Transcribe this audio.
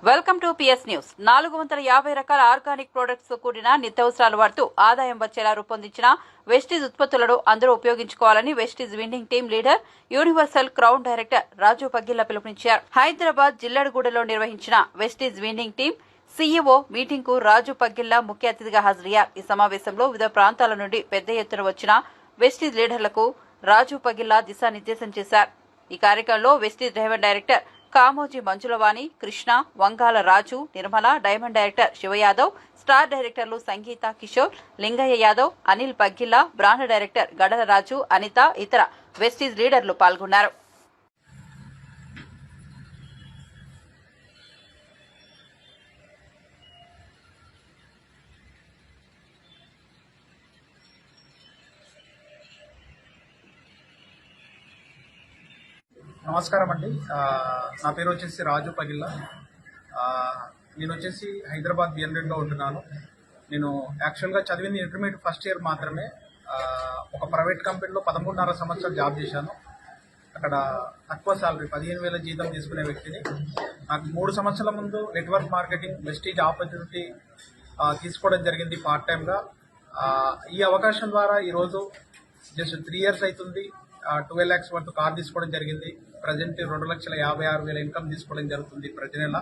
Welcome to PS news. 450 రకాల organic products తో కూడిన నిత్యావసరాలు వాడుతూ ఆదాయం వచ్చేలా రూపొందించిన వెస్టీజ్ ఉత్పత్తులను అందరూ ఉపయోగించుకోవాలని Vestige winning team leader, universal crown director Raju Pagilla పిలుపునిచ్చారు. హైదరాబాద్ జిల్లెడగూడలో నిర్వహించిన Vestige winning team CEO meeting కు రాజు పగిల్లా ముఖ్య అతిథిగా హాజరయ్యారు. ఈ సమావేశంలో వివిధ ప్రాంతాల నుండి పెద్ద ఎత్తున వచ్చిన వెస్టీజ్ లీడర్లకు రాజు పగిల్లా దిశానిర్దేశం చేశారు. ఈ కార్యక్రమంలో Vestige diamond director Kamoji Manjulavani, Krishna, Vangala Raju, Nirmala, diamond director Shivayadav, star డైరెక్టర్లు సంగీత, కిషోర్, లింగయ్య యాదవ్, అనిల్ పగ్గిల్లా, బ్రాండ్ డైరెక్టర్ గడల రాజు, అనిత, ఇతర వెస్టీజ్ లీడర్లు పాల్గొన్నారు. నమస్కారం అండి. నా పేరు వచ్చేసి రాజు పగిల్లా. నేను వచ్చేసి హైదరాబాద్ బిఎన్రెడ్లో ఉంటున్నాను. నేను యాక్చువల్గా చదివింది ఇంటర్మీడియట్ ఫస్ట్ ఇయర్ మాత్రమే. ఒక ప్రైవేట్ కంపెనీలో 13.5 సంవత్సరాలు జాబ్ చేశాను. అక్కడ తక్కువ సాలరీ 15,000 జీతం తీసుకునే వ్యక్తిని. నాకు 3 సంవత్సరాల ముందు నెట్వర్క్ మార్కెటింగ్ వెస్టీజ్ ఆపర్చునిటీ తీసుకోవడం జరిగింది పార్ట్ టైంగా. ఈ అవకాశం ద్వారా ఈరోజు జస్ట్ 3 ఇయర్స్ అవుతుంది. 12 lakhs వర్త్ కార్ తీసుకోవడం జరిగింది. ప్రజెంట్ 2,56,000 ఇన్కమ్ తీసుకోవడం జరుగుతుంది ప్రతి నెల.